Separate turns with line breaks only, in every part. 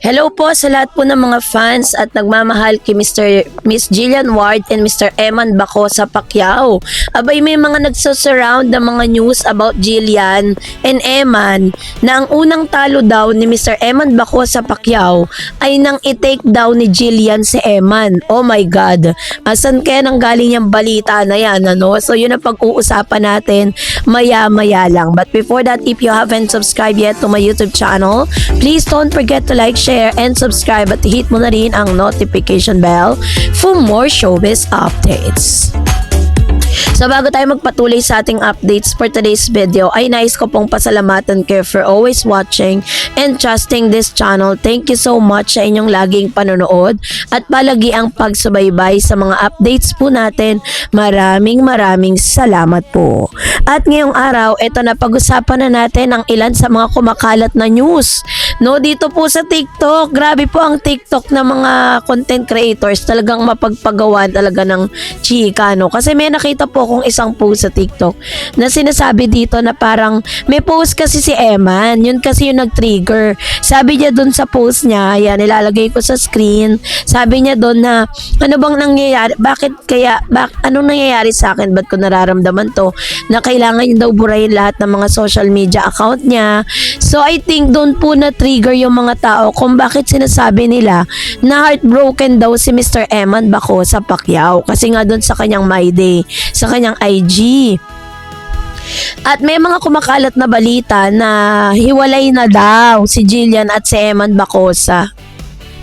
Hello po sa lahat po ng mga fans at nagmamahal kay Miss Jillian Ward and Mr. Eman Baco sa Pacquiao. Abay, may mga nagsasurround ng mga news about Jillian and Eman na ang unang talo daw ni Mr. Eman Baco sa Pacquiao ay nang i-take down ni Jillian si Eman. Oh my God! Asan kaya nang galing yung balita na yan, ano? So yun ang pag-uusapan natin maya-maya lang. But before that, if you haven't subscribed yet to my YouTube channel, please don't forget to like, share, and subscribe at hit mo na rin ang notification bell for more showbiz updates. So bago tayo magpatuloy sa ating updates for today's video, ay nais ko pong pasalamatan kayo for always watching and trusting this channel. Thank you so much sa inyong laging panonood at palagi ang pagsubaybay sa mga updates po natin. Maraming salamat po. At ngayong araw, ito na pag-usapan na natin ang ilan sa mga kumakalat na news. No, dito po sa TikTok, grabe po ang TikTok ng mga content creators, talagang mapagpagawa talaga ng chika, no? Kasi may nakita po akong isang post sa TikTok na sinasabi dito na parang may post kasi si Eman, yun kasi yung nag-trigger. Sabi niya dun sa post niya, yan, ilalagay ko sa screen, sabi niya dun na, ano bang nangyayari, anong nangyayari sa akin, ba't ko nararamdaman to, na kailangan niya daw burahin lahat ng mga social media account niya. So I think dun po na trigger yung mga tao kung bakit sinasabi nila na heartbroken daw si Mr. Eman Baco sa Pacquiao kasi nga doon sa kanyang My Day, sa kanyang IG. At may mga kumakalat na balita na hiwalay na daw si Jillian at si Eman Bacosa.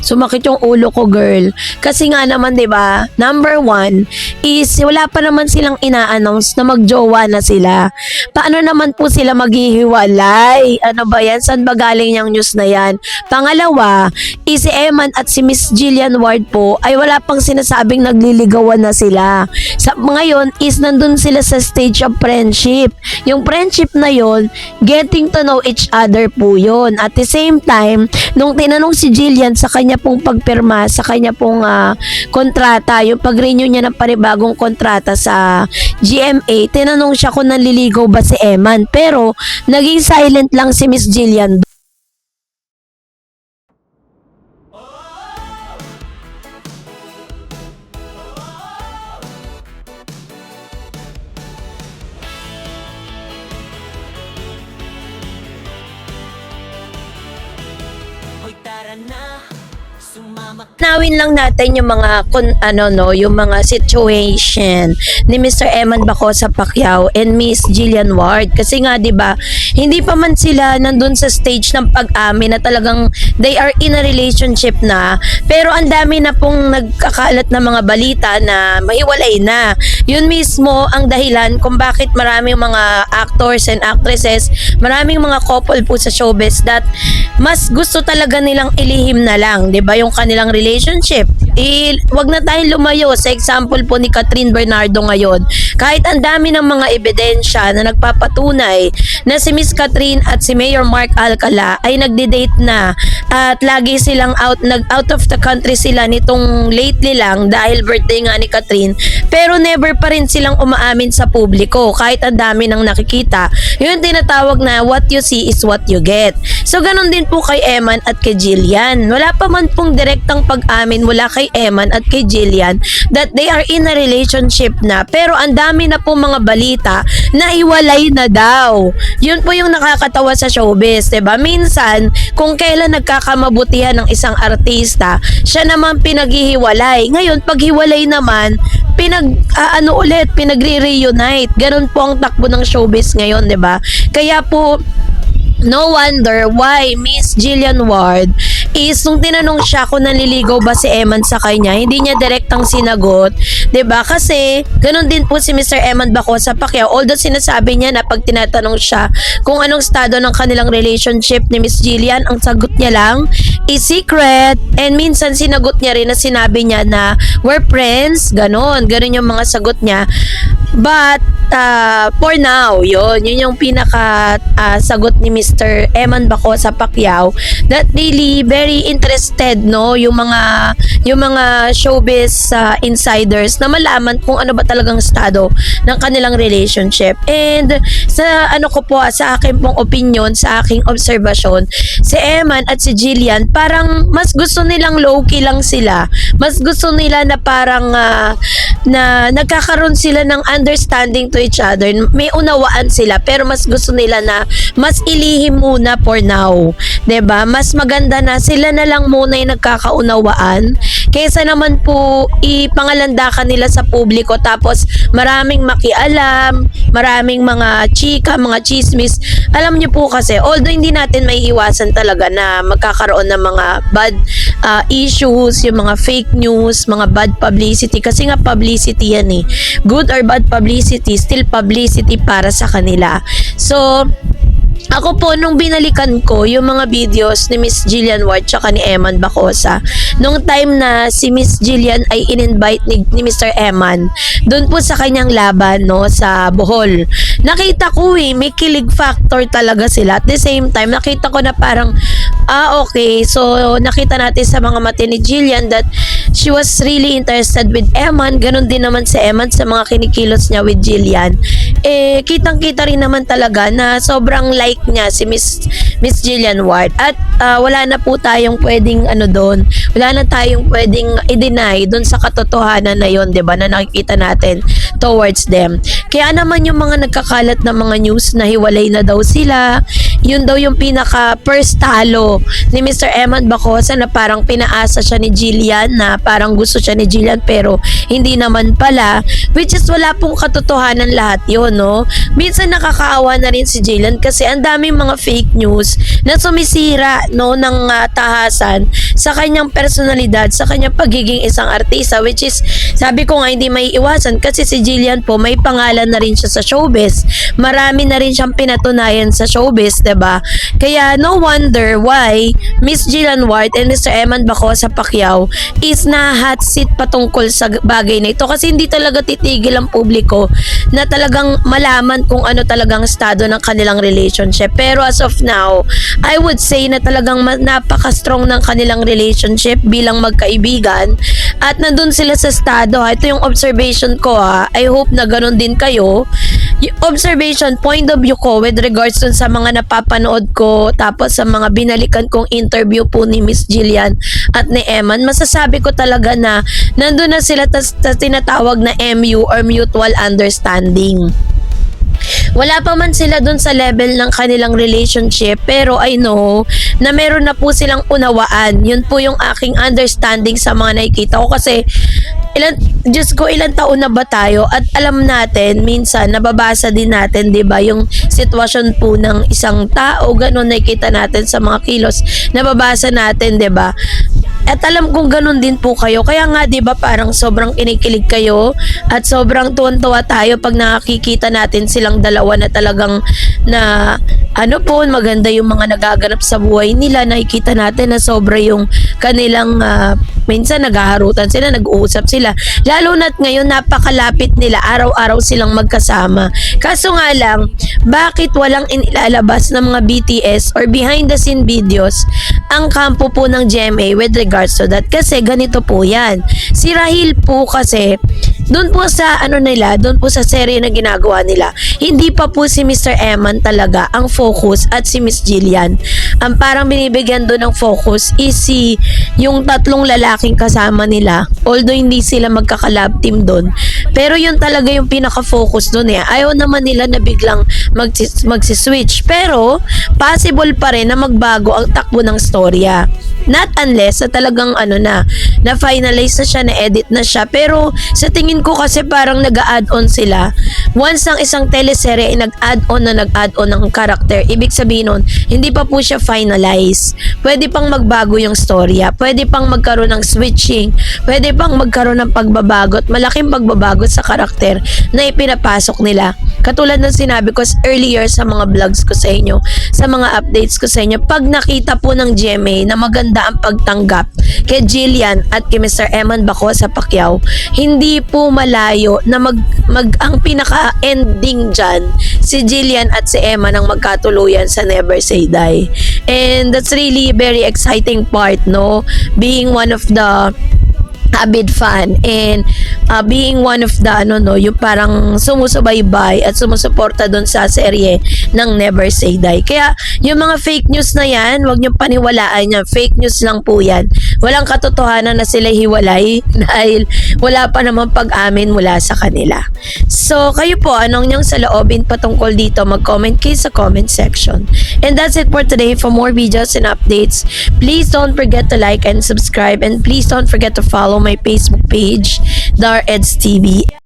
Sumakit yung ulo ko, girl. Kasi nga naman, 'di ba? Number one is wala pa naman silang ina-announce na magjowa na sila. Paano naman po sila maghihiwalay? Ano ba 'yan? Saan ba galing yung news na 'yan? Pangalawa, is si Eman at si Miss Jillian Ward po ay wala pang sinasabing nagliligawan na sila. Sa ngayon is nandun sila sa stage of friendship. Yung friendship na 'yon, getting to know each other po 'yon. At the same time, nung tinanong si Jillian sa kanya pong pagpirma sa kanya pong kontrata, yung pag-renew niya ng panibagong kontrata sa GMA, tinanong siya kung nanliligaw ba si Eman, pero naging silent lang si Miss Jillian. Nawin lang natin yung mga yung mga situation ni Mr. Eman Baco sa Pacquiao and Miss Jillian Ward, kasi nga 'di ba, hindi pa man sila nandun sa stage ng pag-amin na talagang they are in a relationship na, pero ang dami na pong nagkakalat na mga balita na mahiwalay na. Yun mismo ang dahilan kung bakit maraming mga actors and actresses, maraming mga couple po sa showbiz that mas gusto talaga nilang ilihim na lang, 'di ba, yung kanilang relationship. Wag na tayong lumayo sa example po ni Catherine Bernardo ngayon. Kahit ang dami ng mga ebidensya na nagpapatunay na si Miss Catherine at si Mayor Mark Alcala ay nagde-date na at lagi silang out of the country sila nitong lately lang dahil birthday nga ni Catherine, pero never pa rin silang umaamin sa publiko kahit ang dami nang nakikita. Yun tinatawag na what you see is what you get. So ganun din po kay Eman at kay Jillian. Wala pa man pong direktang pag-amin mula kay Eman at kay Jillian that they are in a relationship na, pero ang dami na po mga balita na iwalay na daw. Yun po yung nakakatawa sa showbiz, 'di ba? Minsan kung kailan nagkakamabutihan ng isang artista, siya naman pinaghihiwalay. Ngayon paghiwalay naman, pinagre-reunite. Ganun po ang takbo ng showbiz ngayon, 'di ba? Kaya po no wonder why Miss Jillian Ward is nung tinanong siya kung nanliligaw ba si Eman sa kanya, hindi niya direktang sinagot, 'di ba? Kasi ganun din po si Mr. Eman Baco sa Pacquiao. Although sinasabi niya na pag tinatanong siya kung anong estado ng kanilang relationship ni Miss Jillian, ang sagot niya lang is secret. And minsan sinagot niya rin na sinabi niya na we're friends, ganun yung mga sagot niya. But for now, yun yung pinaka sagot ni Miss Mr. Eman Bacosa Pacquiao that really very interested, no, yung mga showbiz insiders na malaman kung ano ba talagang estado ng kanilang relationship. And sa ano ko po, sa akin pong opinion, sa aking obserbasyon, si Eman at si Jillian parang mas gusto nilang low-key lang sila. Mas gusto nila na parang na nagkakaroon sila ng understanding to each other. May unawaan sila pero mas gusto nila na mas ilihim muna for now. 'Di ba? Mas maganda na sila na lang muna yung nagkakaunawaan kaysa naman po ipangalandakan nila sa publiko tapos maraming makialam, maraming mga chika, mga chismis. Alam niyo po kasi, although hindi natin may iwasan talaga na magkakaroon ng mga bad issues, yung mga fake news, mga bad publicity, kasi nga publicity yan eh. Good or bad publicity, still publicity para sa kanila. So, ako po, nung binalikan ko yung mga videos ni Miss Jillian Ward tsaka ni Eman Bacosa, nung time na si Miss Jillian ay in-invite ni Mr. Eman, doon po sa kanyang laban, no, sa Bohol, nakita ko may kilig factor talaga sila. At the same time, nakita ko na parang, okay, so nakita natin sa mga mata ni Jillian that she was really interested with Eman. Ganon din naman si Eman sa mga kinikilos niya with Jillian. Kitang-kita rin naman talaga na sobrang like niya si Miss Jillian Ward. At wala na po tayong pwedeng doon. Wala na tayong pwedeng i-deny doon sa katotohanan na yon, 'di ba, na nakikita natin towards them. Kaya naman yung mga nagkakalat na mga news na hiwalay na daw sila, yun daw yung pinaka first talo ni Mr. Eman Bacosa na parang pinaasa siya ni Jillian, na parang gusto siya ni Jillian pero hindi naman pala, which is wala pong katotohanan lahat yun, no? Minsan nakakaawa na rin si Jillian kasi ang daming mga fake news na sumisira, no, ng tahasan sa kanyang personalidad, sa kanyang pagiging isang artista, which is sabi ko nga hindi may iwasan kasi si Jillian po may pangalan na rin siya sa showbiz. Marami na rin siyang pinatunayan sa showbiz, 'di ba? Kaya no wonder why Miss Jillian Ward and Mr. Eman Bacosa Pacquiao is na hot seat patungkol sa bagay na ito kasi hindi talaga titigil ang publiko na talagang malaman kung ano talagang estado ng kanilang relationship. Pero as of now, I would say na talagang napaka-strong ng kanilang relationship bilang magkaibigan at nandun sila sa estado. Ito yung observation ko I hope na ganun din kayo. Yung observation, point of view ko with regards dun sa mga napapanood ko tapos sa mga binalikan kong interview po ni Miss Jillian at ni Eman, masasabi ko talaga na nandun na sila sa tinatawag na MU or mutual understanding. Wala pa man sila dun sa level ng kanilang relationship pero I know na meron na po silang unawaan. Yun po yung aking understanding sa mga nakikita ko kasi ilang taon na ba tayo at alam natin minsan nababasa din natin, 'di ba, yung sitwasyon po ng isang tao, ganun nakikita natin sa mga kilos, nababasa natin, 'di ba? At alam kong ganun din po kayo. Kaya nga 'di ba parang sobrang kinikilig kayo at sobrang tuwan-tuwa tayo pag nakikita natin silang dalawa na talagang na maganda yung mga nagaganap sa buhay nila. Nakikita natin na sobra yung kanilang minsan naghaharutan sila, nag-uusap sila. Lalo na't ngayon napakalapit nila, araw-araw silang magkasama. Kaso nga lang, bakit walang inilalabas ng mga BTS or behind the scene videos ang kampo po ng GMA with regards to that? Kasi ganito po yan. Si Rahil po kasi, doon po sa doon po sa serye na ginagawa nila, hindi pa po si Mr. Eman talaga ang focus at si Miss Jillian. Ang parang binibigyan doon ng focus is yung tatlong lalaking kasama nila. Although hindi sila magkaka-love team doon. Pero yun talaga yung pinaka-focus doon Ayaw naman nila na biglang magsiswitch. Pero possible pa rin na magbago ang takbo ng storya. Not unless na talagang na finalize na siya, na edit na siya. Pero sa tingin ko kasi parang nag-add-on sila. Once ang isang teleserye ay nag-add-on ng karakter, ibig sabihin nun, hindi pa po siya finalize. Pwede pang magbago yung storya. Pwede pang magkaroon ng switching. Pwede pang magkaroon ng pagbabago at malaking pagbabago pagbabago sa karakter na ipinapasok nila. Katulad ng sinabi ko earlier sa mga vlogs ko sa inyo, sa mga updates ko sa inyo, pag nakita po ng GMA na maganda ang pagtanggap kay Jillian at kay Mr. Eman Baco sa Pacquiao, hindi po malayo na ang pinaka-ending dyan, si Jillian at si Eman ang magkatuluyan sa Never Say Die. And that's really very exciting part, no? Being one of the avid fan and being one of the yung parang sumusubaybay at sumusuporta doon sa serye ng Never Say Die. Kaya yung mga fake news na yan, wag niyo paniwalaan yan. Fake news lang po yan. Walang katotohanan na sila hiwalay dahil wala pa naman pag-amin mula sa kanila. So kayo po, anong niyong saloobin patungkol dito? Mag-comment kayo sa comment section. And that's it for today. For more videos and updates, please don't forget to like and subscribe, and please don't forget to follow my Facebook page, Dar Eds TV.